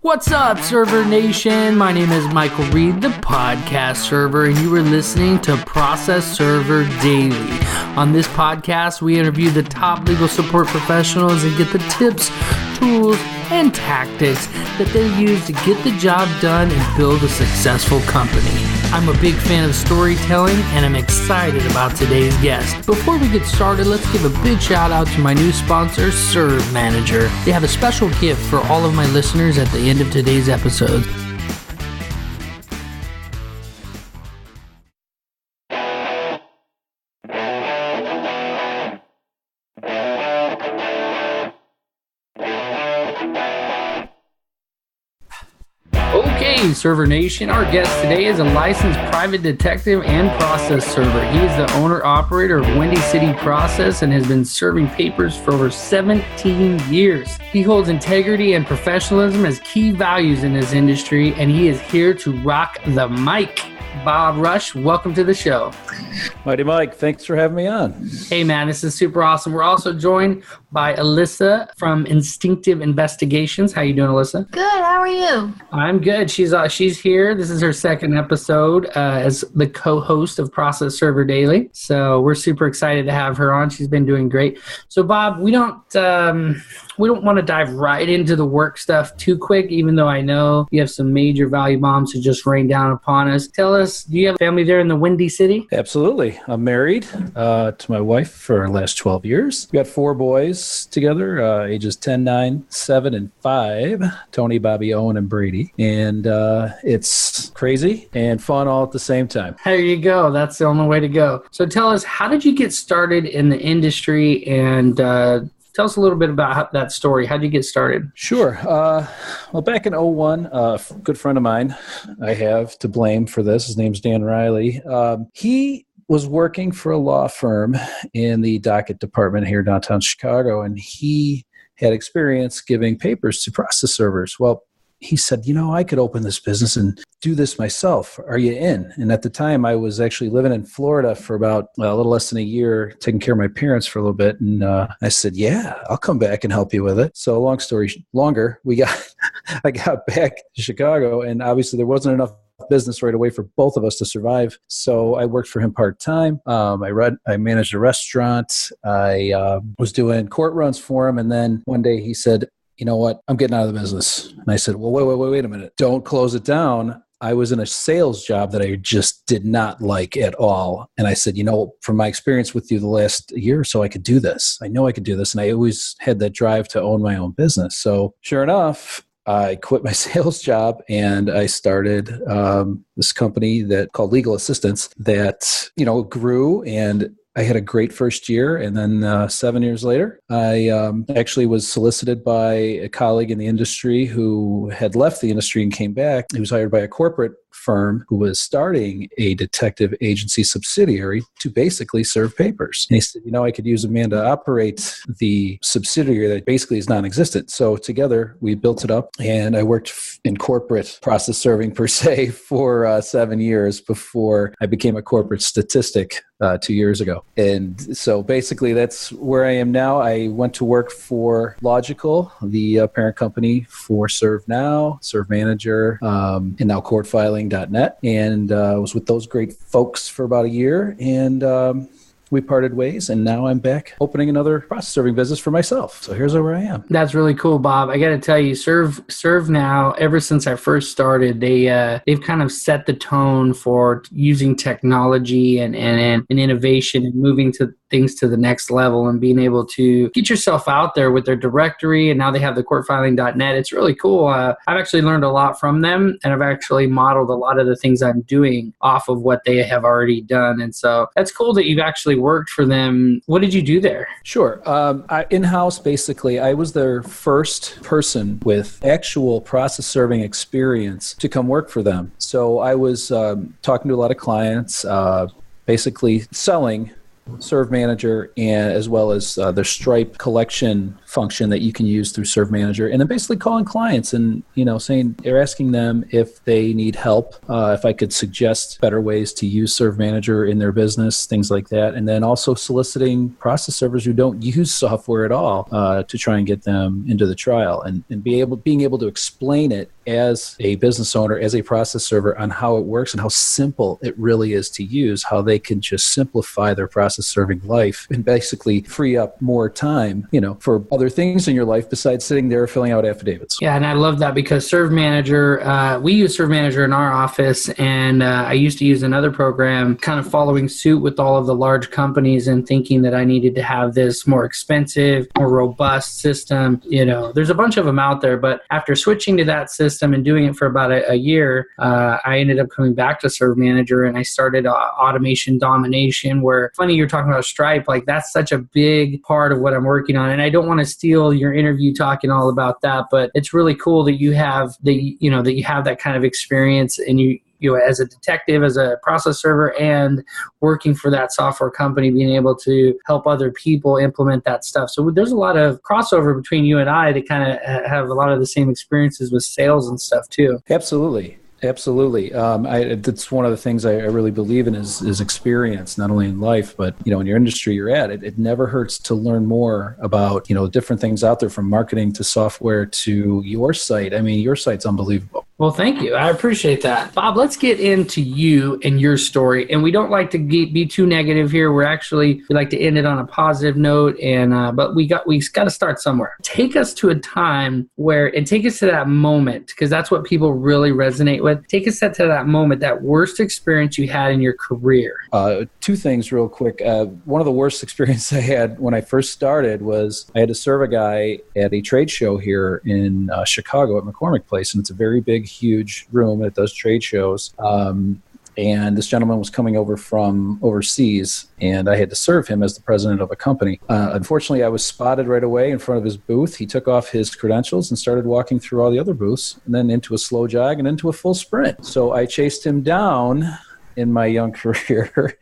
What's up, Server Nation? My name is Michael Reed, the podcast server, and you are listening to Process Server Daily. On this podcast, we interview the top legal support professionals and get the tips, tools, and tactics that they use to get the job done and build a successful company. I'm a big fan of storytelling, and I'm excited about today's guest. Before we get started, let's give a big shout out to my new sponsor, Serve Manager. They have a special gift for all of my listeners at the end of today's episode. Okay, Server Nation, our guest today is a licensed private detective and process server. He is the owner-operator of Windy City Process and has been serving papers for over 17 years. He holds integrity and professionalism as key values in his industry, and he is here to rock the mic. Bob Rush, welcome to the show. Mighty Mike, thanks for having me on. Hey man, this is super awesome. We're also joined by Alyssa from Instinctive Investigations. How you doing, Alyssa? Good, how are you? I'm good. She's here. This is her second episode as the co-host of Process Server Daily. So we're super excited to have her on. She's been doing great. So Bob, we don't want to dive right into the work stuff too quick, even though I know you have some major value bombs to just rain down upon us. Tell us, do you have a family there in the Windy City? Absolutely. I'm married to my wife for the last 12 years. We got 4 boys together, ages 10, 9, 7, and 5, Tony, Bobby, Owen, and Brady. And it's crazy and fun all at the same time. There you go. That's the only way to go. So tell us, how did you get started in the industry, and tell us a little bit about that story. How did you get started? Sure. Well, back in 2001, a good friend of mine I have to blame for this. His name's Dan Riley. He was working for a law firm in the docket department here downtown Chicago, and he had experience giving papers to process servers. Well, he said, I could open this business and do this myself. Are you in? And at the time, I was actually living in Florida for about a little less than a year, taking care of my parents for a little bit. And I said, yeah, I'll come back and help you with it. So long story longer, I got back to Chicago, and obviously there wasn't enough business right away for both of us to survive. So I worked for him part-time. I managed a restaurant. I was doing court runs for him. And then one day he said, you know what, I'm getting out of the business. And I said, well, wait a minute. Don't close it down. I was in a sales job that I just did not like at all. And I said, from my experience with you the last year or so, I could do this. I know I could do this. And I always had that drive to own my own business. So sure enough, I quit my sales job and I started this company called Legal Assistance that, grew, and I had a great first year. And then 7 years later, I actually was solicited by a colleague in the industry who had left the industry and came back. He was hired by a corporate firm who was starting a detective agency subsidiary to basically serve papers. And he said, I could use a man to operate the subsidiary that basically is non-existent. So together we built it up, and I worked in corporate process serving per se for 7 years before I became a corporate statistic 2 years ago. And so basically that's where I am now. I went to work for Logical, the parent company for ServeNow, Serve Manager, and now CourtFiling.net, and was with those great folks for about a year, and we parted ways, and now I'm back opening another process serving business for myself. So here's where I am. That's really cool, Bob. I got to tell you, ServeNow, ever since I first started, they've kind of set the tone for using technology and innovation and moving things to the next level and being able to get yourself out there with their directory. And now they have the CourtFiling.net. It's really cool. I've actually learned a lot from them, and I've actually modeled a lot of the things I'm doing off of what they have already done. And so that's cool that you've actually worked for them. What did you do there? Sure. In-house, basically, I was their first person with actual process serving experience to come work for them. So I was talking to a lot of clients, basically selling Serve Manager, and as well as their Stripe collection function that you can use through Serve Manager, and then basically calling clients and saying they're asking them if they need help, if I could suggest better ways to use Serve Manager in their business, things like that, and then also soliciting process servers who don't use software at all to try and get them into the trial, and being able to explain it as a business owner, as a process server, on how it works and how simple it really is to use, how they can just simplify their process serving life and basically free up more time, for other things in your life besides sitting there filling out affidavits. Yeah, and I love that because Serve Manager, we use Serve Manager in our office, and I used to use another program kind of following suit with all of the large companies and thinking that I needed to have this more expensive, more robust system. There's a bunch of them out there, but after switching to that system and doing it for about a year, I ended up coming back to Serve Manager, and I started automation domination, where, funny you're talking about Stripe, like that's such a big part of what I'm working on. And I don't want to steal your interview talking all about that, but it's really cool that you have that kind of experience, and you as a detective, as a process server, and working for that software company, being able to help other people implement that stuff. So there's a lot of crossover between you and I that kind of have a lot of the same experiences with sales and stuff too. Absolutely. That's one of the things I really believe in is experience, not only in life, but, in your industry you're at. It never hurts to learn more about, different things out there, from marketing to software to your site. I mean, your site's unbelievable. Well, thank you. I appreciate that. Bob, let's get into you and your story. And we don't like to be too negative here. We like to end it on a positive note, but we got to start somewhere. Take us to a time and take us to that moment, because that's what people really resonate with. Take us to that moment, that worst experience you had in your career. Two things real quick. One of the worst experiences I had when I first started was I had to serve a guy at a trade show here in Chicago at McCormick Place, and it's a very big, huge room that does trade shows. And this gentleman was coming over from overseas, and I had to serve him as the president of a company. Unfortunately, I was spotted right away in front of his booth. He took off his credentials and started walking through all the other booths, and then into a slow jog and into a full sprint. So I chased him down in my young career,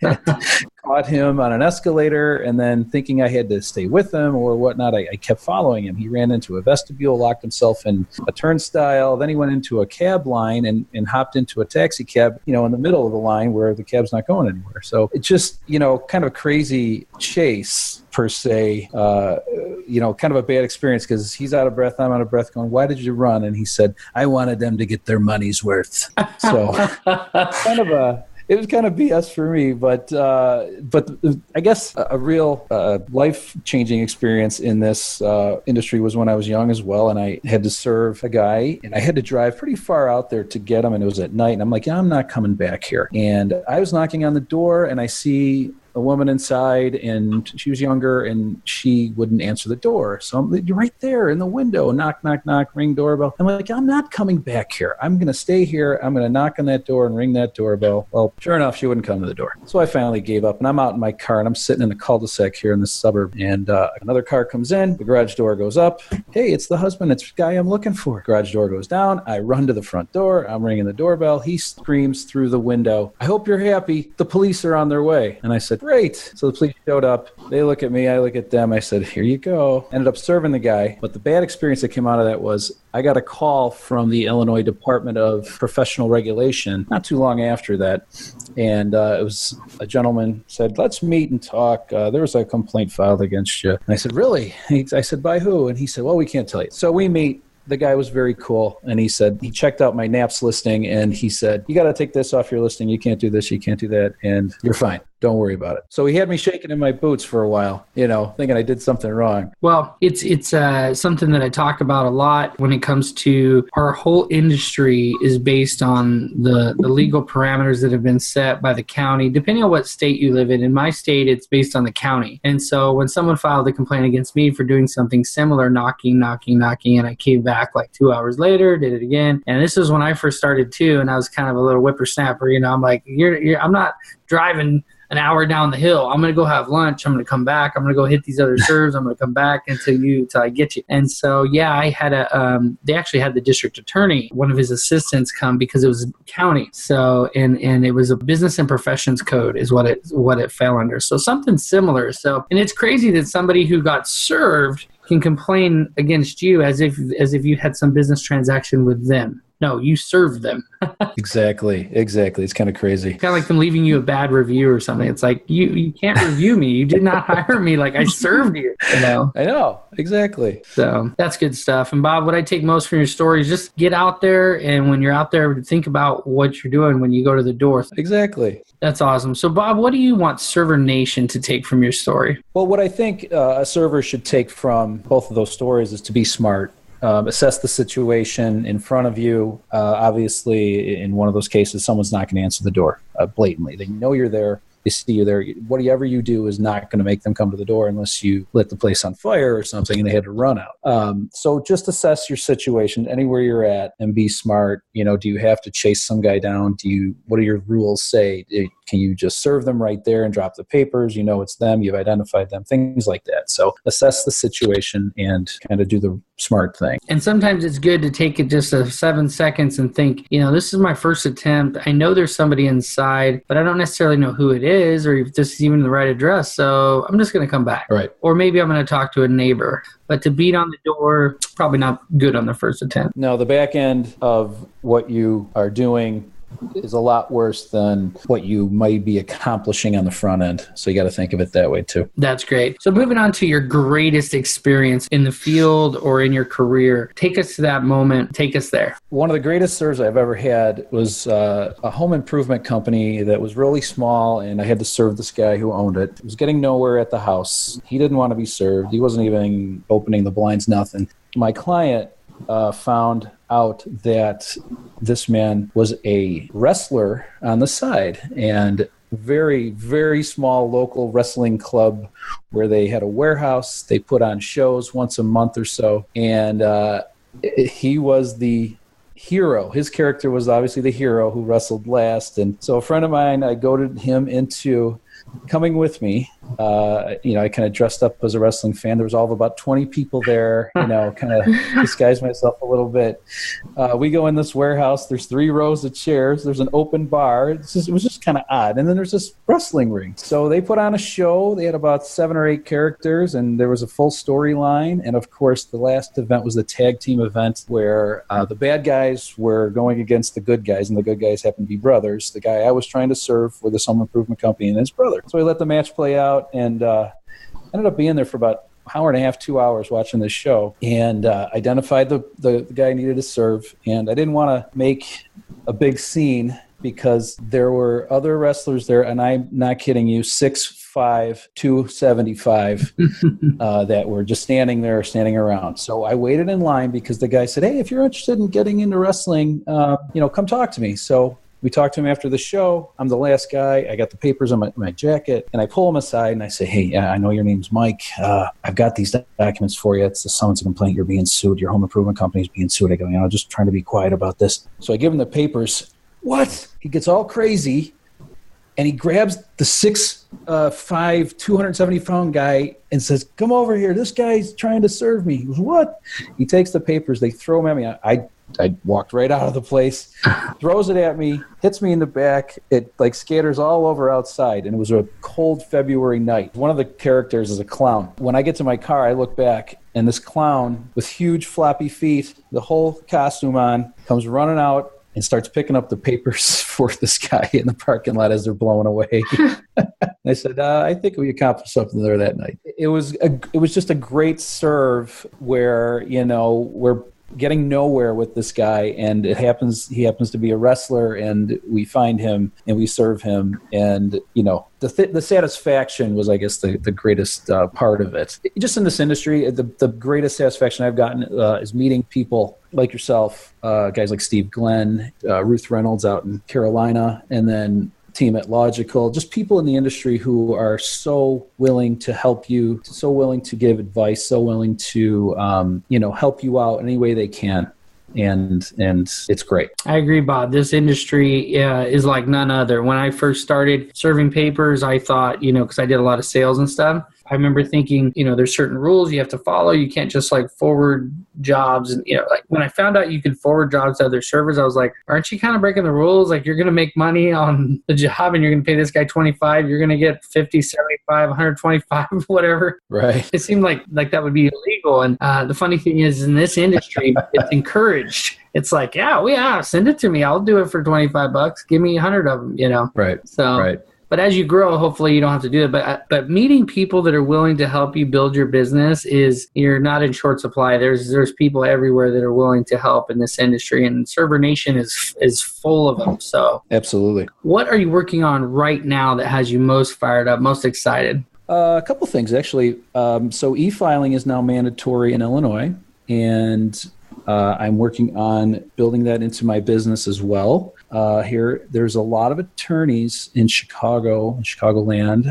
caught him on an escalator, and then thinking I had to stay with him or whatnot, I kept following him. He ran into a vestibule, locked himself in a turnstile. Then he went into a cab line and hopped into a taxi cab, in the middle of the line where the cab's not going anywhere. So it's just, kind of a crazy chase per se, kind of a bad experience, because he's out of breath, I'm out of breath, going, "Why did you run?" And he said, "I wanted them to get their money's worth." So it was kind of BS for me, but I guess a real life-changing experience in this industry was when I was young as well, and I had to serve a guy, and I had to drive pretty far out there to get him, and it was at night, and I'm like, I'm not coming back here. And I was knocking on the door, and I see a woman inside, and she was younger, and she wouldn't answer the door. So I'm right there in the window, knock, knock, knock, ring doorbell. I'm like, I'm not coming back here. I'm going to stay here. I'm going to knock on that door and ring that doorbell. Well, sure enough, she wouldn't come to the door. So I finally gave up, and I'm out in my car, and I'm sitting in the cul-de-sac here in the suburb, and another car comes in. The garage door goes up. Hey, it's the husband. It's the guy I'm looking for. Garage door goes down. I run to the front door. I'm ringing the doorbell. He screams through the window, "I hope you're happy. The police are on their way." And I said, "Great." So the police showed up. They look at me. I look at them. I said, "Here you go." Ended up serving the guy. But the bad experience that came out of that was I got a call from the Illinois Department of Professional Regulation not too long after that. And it was a gentleman said, "Let's meet and talk. There was a complaint filed against you." And I said, "Really?" I said, "By who?" And he said, "Well, we can't tell you." So we meet. The guy was very cool, and he said, he checked out my NAPS listing, and he said, "You got to take this off your listing. You can't do this, you can't do that, and you're fine. Don't worry about it." So he had me shaking in my boots for a while, thinking I did something wrong. Well, it's something that I talk about a lot when it comes to our whole industry is based on the legal parameters that have been set by the county, depending on what state you live in. In my state, it's based on the county. And so when someone filed a complaint against me for doing something similar, knocking, and I came back like 2 hours later, did it again. And this is when I first started too, and I was kind of a little whippersnapper. I'm like, I'm not driving an hour down the hill. I'm going to go have lunch. I'm going to come back. I'm going to go hit these other serves. I'm going to come back until I get you. And so, yeah, I had they actually had the district attorney, one of his assistants, come because it was county. So, and it was a business and professions code is what it fell under. So something similar. So, and it's crazy that somebody who got served can complain against you as if you had some business transaction with them. No, you served them. Exactly. It's kind of crazy. Kind of like them leaving you a bad review or something. It's like, you can't review me. You did not hire me. Like, I served you, you know? I know. Exactly. So that's good stuff. And Bob, what I take most from your story is just get out there. And when you're out there, think about what you're doing when you go to the door. Exactly. That's awesome. So Bob, what do you want Server Nation to take from your story? Well, what I think a server should take from both of those stories is to be smart. Assess the situation in front of you. Obviously, in one of those cases, someone's not going to answer the door blatantly. They know you're there. They see you there. Whatever you do is not going to make them come to the door unless you lit the place on fire or something and they had to run out. So just assess your situation anywhere you're at and be smart. You know, do you have to chase some guy down? What do your rules say? Can you just serve them right there and drop the papers? You know it's them. You've identified them. Things like that. So assess the situation and kind of do the smart thing. And sometimes it's good to take it just 7 seconds and think, you know, this is my first attempt. I know there's somebody inside, but I don't necessarily know who it is or if this is even the right address. So I'm just going to come back. Right. Or maybe I'm going to talk to a neighbor. But to beat on the door, probably not good on the first attempt. No, the back end of what you are doing is a lot worse than what you might be accomplishing on the front end. So you got to think of it that way too. That's great. So moving on to your greatest experience in the field or in your career, take us to that moment. Take us there. One of the greatest serves I've ever had was a home improvement company that was really small, and I had to serve this guy who owned it. He was getting nowhere at the house. He didn't want to be served. He wasn't even opening the blinds, nothing. My client found out that this man was a wrestler on the side, and very, very small local wrestling club where they had a warehouse. They put on shows once a month or so, and he was the hero. His character was obviously the hero who wrestled last. And so a friend of mine, I goaded him into coming with me. I kind of dressed up as a wrestling fan. There was all of about 20 people there, kind of disguised myself a little bit. We go in this warehouse. There's 3 rows of chairs. There's an open bar. It was just kind of odd. And then there's this wrestling ring. So they put on a show. They had about 7 or 8 characters, and there was a full storyline. And of course, the last event was the tag team event where the bad guys were going against the good guys, and the good guys happened to be brothers. The guy I was trying to serve for this home improvement company and his brother. So we let the match play out, and ended up being there for about an hour and a half, 2 hours watching this show, and identified the guy I needed to serve. And I didn't want to make a big scene because there were other wrestlers there, and I'm not kidding you, 6'5", 275, that were just standing around. So I waited in line because the guy said, "Hey, if you're interested in getting into wrestling, come talk to me." So we talked to him after the show. I'm the last guy. I got the papers on my jacket, and I pull him aside and I say, "Hey, I know your name's Mike. I've got these documents for you. It's someone's complaint. You're being sued. Your home improvement company's being sued." I go, just trying to be quiet about this. So I give him the papers. What? He gets all crazy, and he grabs the 6'5", 270-pound guy and says, "Come over here. This guy's trying to serve me." He goes, "What?" He takes the papers. They throw them at me. I walked right out of the place, throws it at me, hits me in the back. It scatters all over outside, and it was a cold February night. One of the characters is a clown. When I get to my car, I look back, and this clown with huge floppy feet, the whole costume on, comes running out and starts picking up the papers for this guy in the parking lot as they're blowing away. I said, I think we accomplished something there that night. It was just a great serve where, we're getting nowhere with this guy, and he happens to be a wrestler, and we find him and we serve him, and the satisfaction was, I guess, the greatest part of it. Just in this industry, the greatest satisfaction I've gotten is meeting people like yourself, guys like Steve Glenn, Ruth Reynolds out in Carolina, and then team at Logical, just people in the industry who are so willing to help you, so willing to give advice, so willing to, help you out any way they can. and it's great. I agree, Bob. This industry is like none other. When I first started serving papers, I thought, because I did a lot of sales and stuff, I remember thinking, there's certain rules you have to follow. You can't just like forward jobs. And, like when I found out you could forward jobs to other servers, I was like, aren't you kind of breaking the rules? Like you're going to make money on the job and you're going to pay this guy 25, you're going to get 50, 75, 125, whatever. Right. It seemed like that would be illegal. And the funny thing is in this industry, it's encouraged. It's like, yeah, send it to me. I'll do it for $25. Give me 100 of them, Right. So, right. But as you grow, hopefully you don't have to do it. But meeting people that are willing to help you build your business you're not in short supply. There's people everywhere that are willing to help in this industry, and Server Nation is full of them. So absolutely. What are you working on right now that has you most fired up, most excited? A couple things actually. So e-filing is now mandatory in Illinois, and I'm working on building that into my business as well. Here, there's a lot of attorneys in Chicagoland,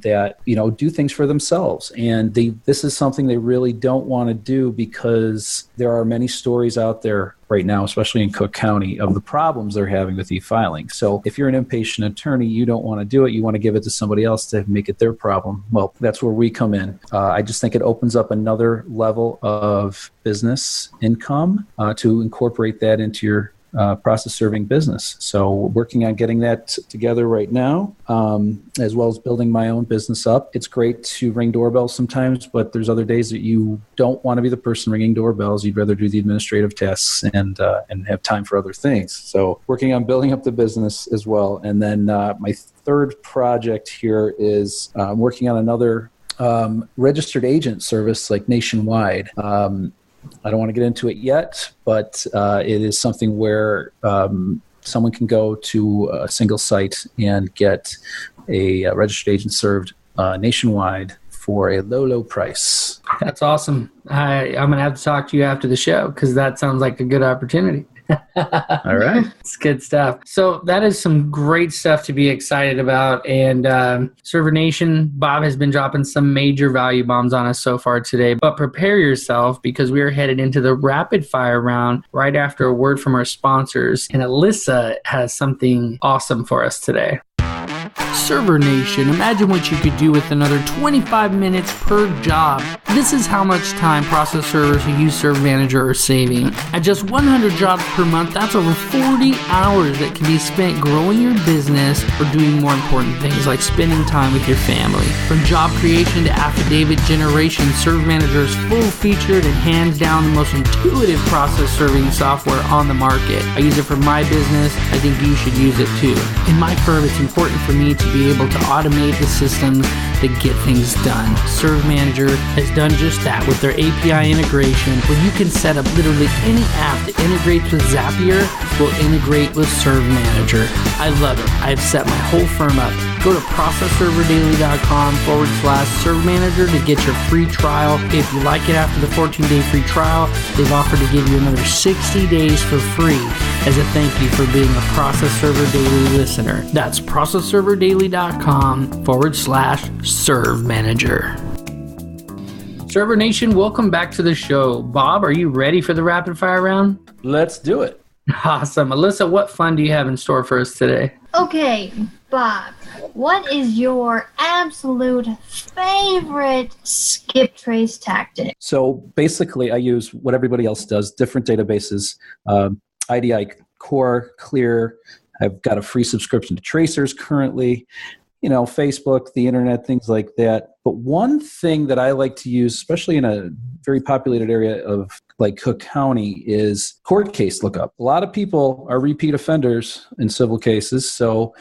that, do things for themselves. And this is something they really don't want to do because there are many stories out there right now, especially in Cook County, of the problems they're having with e-filing. So if you're an impatient attorney, you don't want to do it. You want to give it to somebody else to make it their problem. Well, that's where we come in. I just think it opens up another level of business income to incorporate that into your process serving business. So working on getting that together right now, as well as building my own business up. It's great to ring doorbells sometimes, but there's other days that you don't want to be the person ringing doorbells. You'd rather do the administrative tasks and have time for other things. So working on building up the business as well. And then my third project here is working on another registered agent service like nationwide. I don't want to get into it yet, but it is something where someone can go to a single site and get a registered agent served nationwide for a low price. That's awesome. I'm going to have to talk to you after the show because that sounds like a good opportunity. All right. It's good stuff. So that is some great stuff to be excited about. And Server Nation, Bob has been dropping some major value bombs on us so far today. But prepare yourself because we are headed into the rapid fire round right after a word from our sponsors. And Alyssa has something awesome for us today. Server Nation, imagine what you could do with another 25 minutes per job. This is how much time process servers who use Server Manager are saving. At just 100 jobs per month, that's over 40 hours that can be spent growing your business or doing more important things like spending time with your family. From job creation to affidavit generation, Server Manager is full-featured and hands down the most intuitive process serving software on the market. I use it for my business. I think you should use it too. In my firm, it's important for me to be able to automate the systems that get things done. Serve Manager has done just that with their API integration, where you can set up literally any app that integrates with Zapier will integrate with Serve Manager. I love it. I've set my whole firm up. Go to processserverdaily.com/Serve Manager to get your free trial. If you like it after the 14-day free trial, they've offered to give you another 60 days for free as a thank you for being a Process Server Daily listener. That's processserverdaily.com/Serve Manager. Server Nation, welcome back to the show. Bob, are you ready for the rapid fire round? Let's do it. Awesome. Alyssa, what fun do you have in store for us today? Okay, Bob, what is your absolute favorite skip trace tactic? So basically, I use what everybody else does, different databases, IDI Core, Clear. I've got a free subscription to Tracers currently, Facebook, the internet, things like that. But one thing that I like to use, especially in a very populated area of like Cook County, is court case lookup. A lot of people are repeat offenders in civil cases. So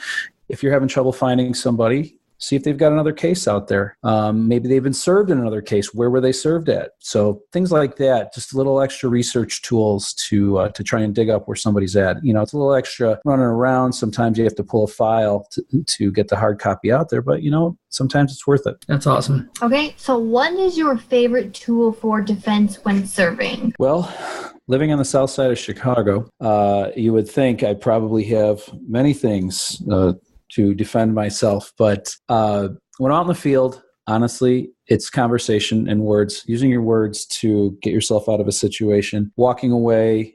if you're having trouble finding somebody, see if they've got another case out there. Maybe they've been served in another case. Where were they served at? So things like that, just little extra research tools to try and dig up where somebody's at. It's a little extra running around. Sometimes you have to pull a file to get the hard copy out there, but sometimes it's worth it. That's awesome. Okay, so what is your favorite tool for defense when serving? Well, living on the south side of Chicago, you would think I probably have many things to defend myself. But when out in the field, honestly, it's conversation and words, using your words to get yourself out of a situation, walking away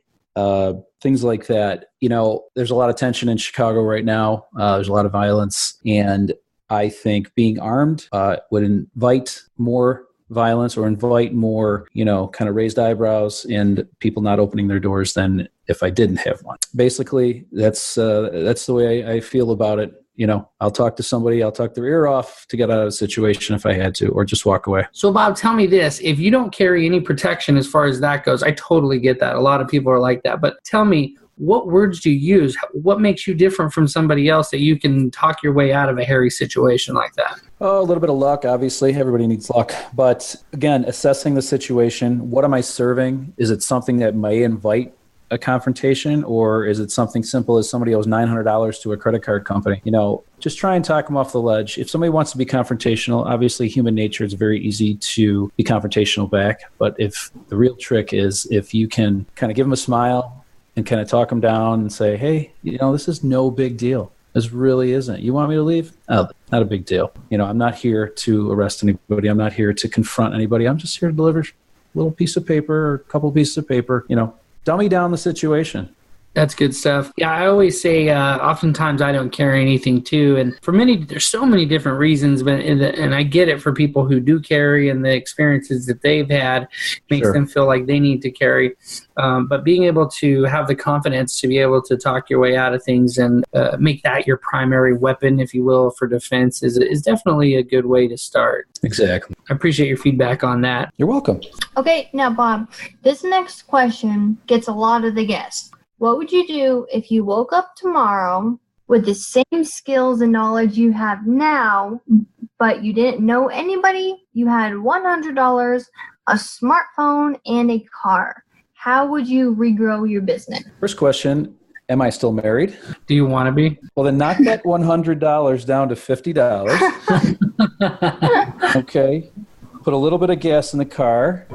things like that. There's a lot of tension in Chicago right now. There's a lot of violence, and I think being armed would invite more violence or invite more, kind of raised eyebrows and people not opening their doors than if I didn't have one. Basically, that's the way I feel about it. I'll talk to somebody, I'll talk their ear off to get out of a situation if I had to, or just walk away. So Bob, tell me this, if you don't carry any protection as far as that goes, I totally get that. A lot of people are like that, but tell me, what words do you use? What makes you different from somebody else that you can talk your way out of a hairy situation like that? Oh, a little bit of luck, obviously. Everybody needs luck. But again, assessing the situation, what am I serving? Is it something that may invite a confrontation, or is it something simple as somebody owes $900 to a credit card company? Just try and talk them off the ledge. If somebody wants to be confrontational, obviously human nature, it's very easy to be confrontational back. But if the real trick is if you can kind of give them a smile and kind of talk them down and say, hey, this is no big deal. This really isn't. You want me to leave? Oh, not a big deal. I'm not here to arrest anybody. I'm not here to confront anybody. I'm just here to deliver a little piece of paper or a couple pieces of paper, dummy down the situation. That's good stuff. Yeah, I always say oftentimes I don't carry anything too. And for many, there's so many different reasons, but and I get it for people who do carry and the experiences that they've had makes them feel like they need to carry. But being able to have the confidence to be able to talk your way out of things and make that your primary weapon, if you will, for defense is definitely a good way to start. Exactly. I appreciate your feedback on that. You're welcome. Okay, now Bob, this next question gets a lot of the guests. What would you do if you woke up tomorrow with the same skills and knowledge you have now, but you didn't know anybody? You had $100, a smartphone, and a car. How would you regrow your business? First question, am I still married? Do you want to be? Well, then knock that $100 down to $50. Okay. Put a little bit of gas in the car,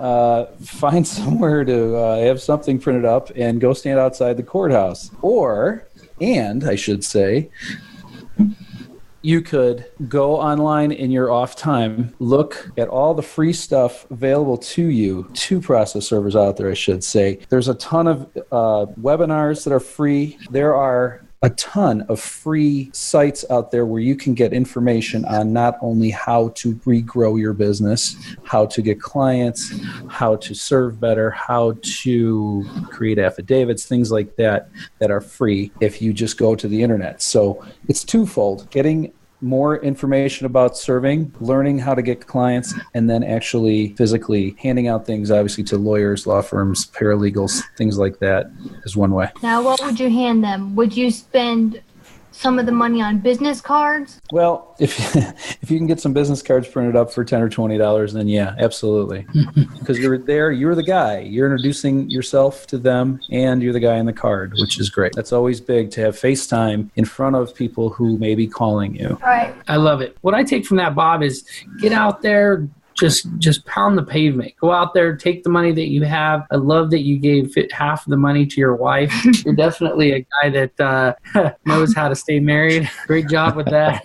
find somewhere to have something printed up, and go stand outside the courthouse. I should say, you could go online in your off time, look at all the free stuff available to you, to process servers out there, I should say. There's a ton of webinars that are free. There are a ton of free sites out there where you can get information on not only how to regrow your business, how to get clients, how to serve better, how to create affidavits, things like that are free if you just go to the internet. So it's twofold: getting more information about serving, learning how to get clients, and then actually physically handing out things, obviously, to lawyers, law firms, paralegals, things like that is one way. Now, what would you hand them? Would you spend some of the money on business cards? Well, if you can get some business cards printed up for $10 or $20, then yeah, absolutely. Because you're the guy. You're introducing yourself to them, and you're the guy in the card, which is great. That's always big, to have FaceTime in front of people who may be calling you. All right. I love it. What I take from that, Bob, is get out there, just pound the pavement. Go out there, take the money that you have. I love that you gave half of the money to your wife. You're definitely a guy that knows how to stay married. Great job with that.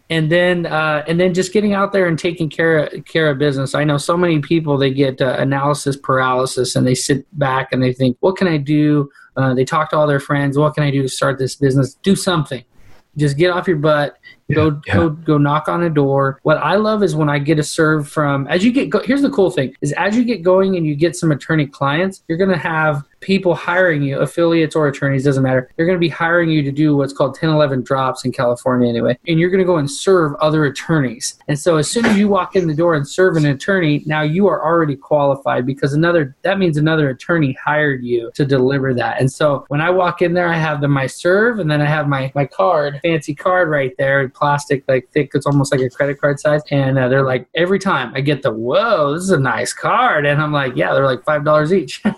And then just getting out there and taking care of business. I know so many people, they get analysis paralysis, and they sit back and they think, what can I do? They talk to all their friends. What can I do to start this business? Do something. Just get off your butt. Go knock on a door. What I love is when I get a serve from, here's the cool thing, is as you get going and you get some attorney clients, you're going to have people hiring you, affiliates or attorneys, doesn't matter. They're going to be hiring you to do what's called 1011 drops in California anyway. And you're going to go and serve other attorneys. And so as soon as you walk in the door and serve an attorney, now you are already qualified, because that means another attorney hired you to deliver that. And so when I walk in there, I have my serve, and then I have my card, fancy card right there, plastic, like thick, it's almost like a credit card size. And they're like, every time I get whoa, this is a nice card. And I'm like, yeah, they're like $5 each. And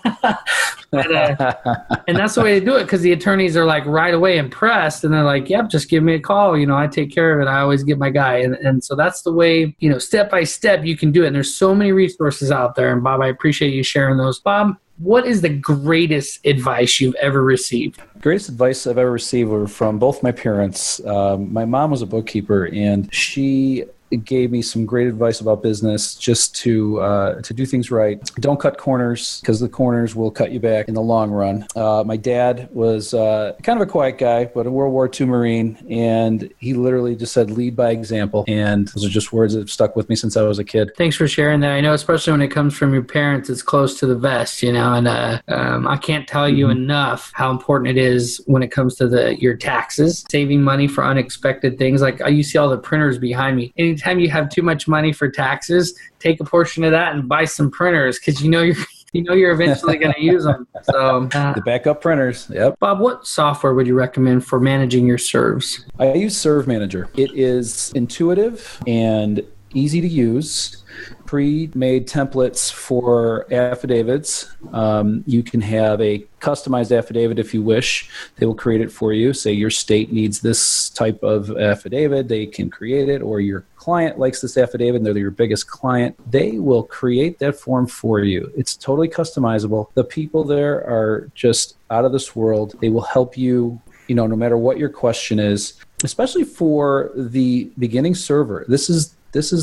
that's the way to do it, because the attorneys are like right away impressed, and they're like, yep, just give me a call. I take care of it. I always get my guy. And so that's the way, step by step you can do it. And there's so many resources out there. And Bob, I appreciate you sharing those. Bob, what is the greatest advice you've ever received? Greatest advice I've ever received were from both my parents. My mom was a bookkeeper, and she gave me some great advice about business, just to do things right. Don't cut corners, because the corners will cut you back in the long run. My dad was kind of a quiet guy, but a World War II Marine, and he literally just said, lead by example. And those are just words that have stuck with me since I was a kid. Thanks for sharing that. I know, especially when it comes from your parents, it's close to the vest, and I can't tell you enough how important it is when it comes to your taxes, saving money for unexpected things. Like you see all the printers behind me. Anytime you have too much money for taxes, take a portion of that and buy some printers, because you're eventually going to use them. So the backup printers. Yep. Bob, what software would you recommend for managing your serves? I use Serve Manager. It is intuitive and easy to use. Pre-made templates for affidavits. You can have a customized affidavit if you wish. They will create it for you. Say your state needs this type of affidavit, they can create it, or your client likes this affidavit and they're your biggest client, they will create that form for you. It's totally customizable. The people there are just out of this world. They will help you, no matter what your question is, especially for the beginning server. This is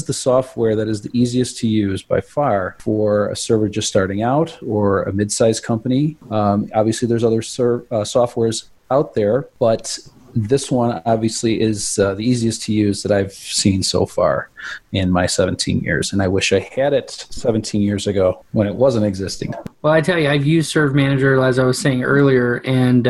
the software that is the easiest to use by far for a server just starting out or a mid-sized company. Obviously, there's other softwares out there, but this one obviously is the easiest to use that I've seen so far in my 17 years. And I wish I had it 17 years ago when it wasn't existing. Well, I tell you, I've used Serve Manager, as I was saying earlier, and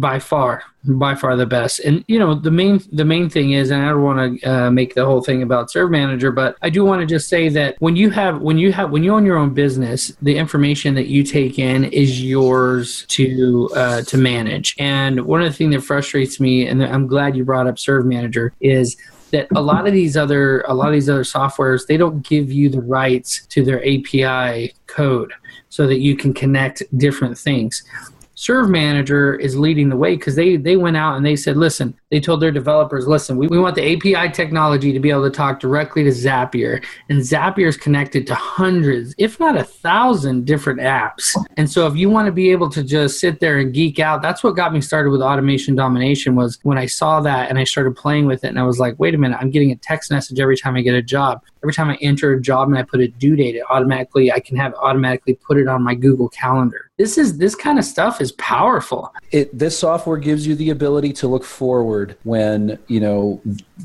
by far the best. And the main thing is, and I don't want to make the whole thing about Serve Manager, but I do want to just say that when you own your own business, the information that you take in is yours to manage. And one of the things that frustrates me, and I'm glad you brought up Serve Manager, is that a lot of these other softwares, they don't give you the rights to their API code so that you can connect different things. Serve Manager is leading the way because they went out and they said, listen, they told their developers, listen, we want the API technology to be able to talk directly to Zapier. And Zapier is connected to hundreds, if not 1,000 different apps. And so if you want to be able to just sit there and geek out, that's what got me started with automation domination, was when I saw that and I started playing with it. And I was like, wait a minute, I'm getting a text message every time I get a job. Every time I enter a job and I put a due date, I can have it automatically put it on my Google Calendar. This kind of stuff is powerful. This software gives you the ability to look forward when,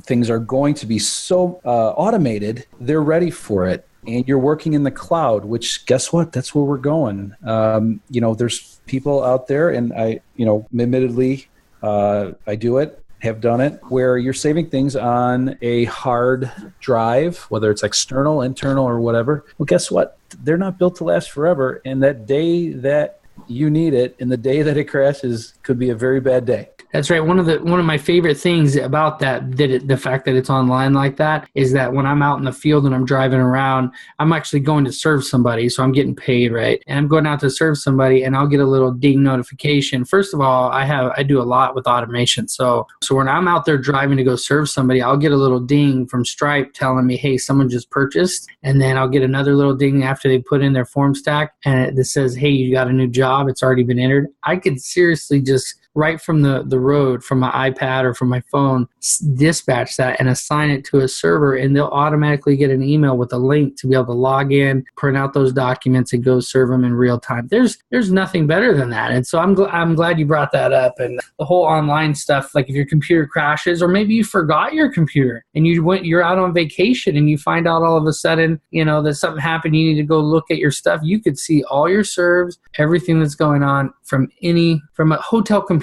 things are going to be so automated, they're ready for it. And you're working in the cloud, which, guess what? That's where we're going. There's people out there, and admittedly, I do it, have done it, where you're saving things on a hard drive, whether it's external, internal, or whatever. Well, guess what? They're not built to last forever. And that day that you need it and the day that it crashes could be a very bad day. That's right. One of my favorite things about the fact that it's online like that, is that when I'm out in the field and I'm driving around, I'm actually going to serve somebody, so I'm getting paid, right? And I'm going out to serve somebody, and I'll get a little ding notification. First of all, I do a lot with automation, so when I'm out there driving to go serve somebody, I'll get a little ding from Stripe telling me, hey, someone just purchased, and then I'll get another little ding after they put in their form stack, and it says, hey, you got a new job. It's already been entered. I could seriously just right from the road, from my iPad or from my phone, dispatch that and assign it to a server, and they'll automatically get an email with a link to be able to log in, print out those documents, and go serve them in real time. There's nothing better than that. And so I'm glad you brought that up. And the whole online stuff, like if your computer crashes, or maybe you forgot your computer and you're out on vacation and you find out all of a sudden, that something happened, you need to go look at your stuff. You could see all your serves, everything that's going on from a hotel computer.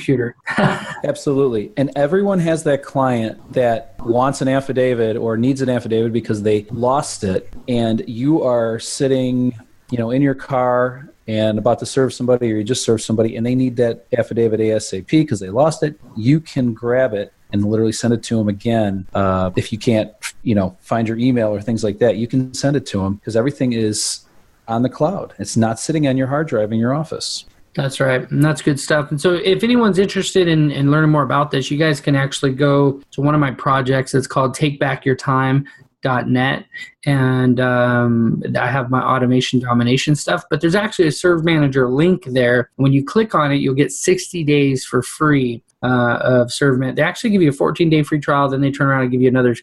Absolutely. And everyone has that client that wants an affidavit or needs an affidavit because they lost it, and you are sitting, in your car and about to serve somebody, or you just served somebody, and they need that affidavit ASAP because they lost it. You can grab it and literally send it to them again. If you can't, find your email or things like that, you can send it to them because everything is on the cloud. It's not sitting on your hard drive in your office. That's right. And that's good stuff. And so if anyone's interested in learning more about this, you guys can actually go to one of my projects. It's called takebackyourtime.net. And I have my automation domination stuff, but there's actually a Serve Manager link there. When you click on it, you'll get 60 days for free of ServMan. They actually give you a 14-day free trial, then they turn around and give you another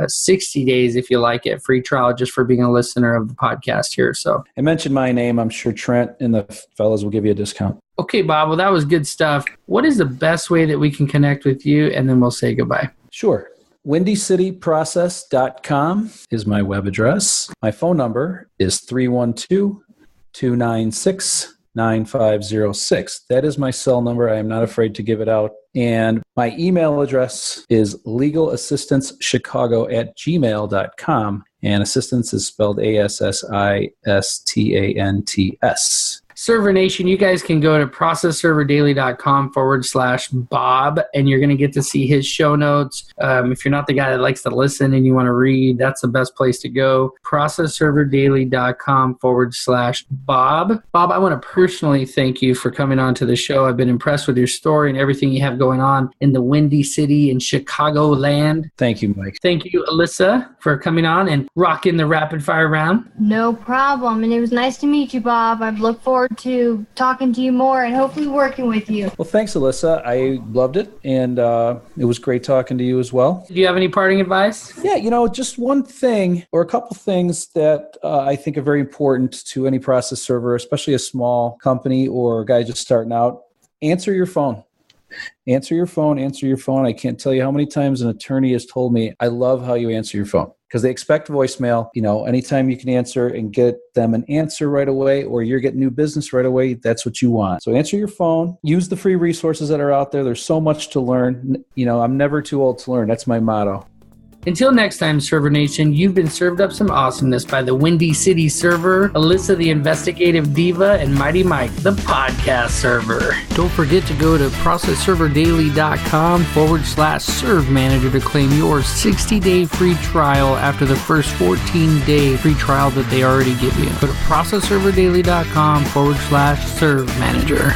60 days, if you like it, free trial just for being a listener of the podcast here. So, and mention my name. I'm sure Trent and the fellas will give you a discount. Okay, Bob. Well, that was good stuff. What is the best way that we can connect with you? And then we'll say goodbye. Sure. WindyCityProcess.com is my web address. My phone number is 312-296-9506. That is my cell number. I am not afraid to give it out. And my email address is legalassistancechicago@gmail.com. And assistance is spelled ASSISTANTS. Server Nation, you guys can go to processserverdaily.com/Bob, and you're going to get to see his show notes. If you're not the guy that likes to listen and you want to read, that's the best place to go. processserverdaily.com/Bob. Bob, I want to personally thank you for coming on to the show. I've been impressed with your story and everything you have going on in the Windy City in Chicagoland. Thank you, Mike. Thank you, Alyssa, for coming on and rocking the rapid fire round. No problem. And it was nice to meet you, Bob. I look forward to talking to you more and hopefully working with you. Well, thanks, Alyssa. I loved it, and it was great talking to you as well. Do you have any parting advice? Yeah, just one thing or a couple things that I think are very important to any process server, especially a small company or a guy just starting out. Answer your phone. Answer your phone. I can't tell you how many times an attorney has told me, I love how you answer your phone. Because they expect voicemail. Anytime you can answer and get them an answer right away, or you're getting new business right away, that's what you want. So answer your phone. Use the free resources that are out there. There's so much to learn. I'm never too old to learn. That's my motto. Until next time, Server Nation, you've been served up some awesomeness by the Windy City Server, Alyssa the Investigative Diva, and Mighty Mike, the Podcast Server. Don't forget to go to processserverdaily.com/serve manager to claim your 60-day free trial after the first 14-day free trial that they already give you. Go to processserverdaily.com/serve manager.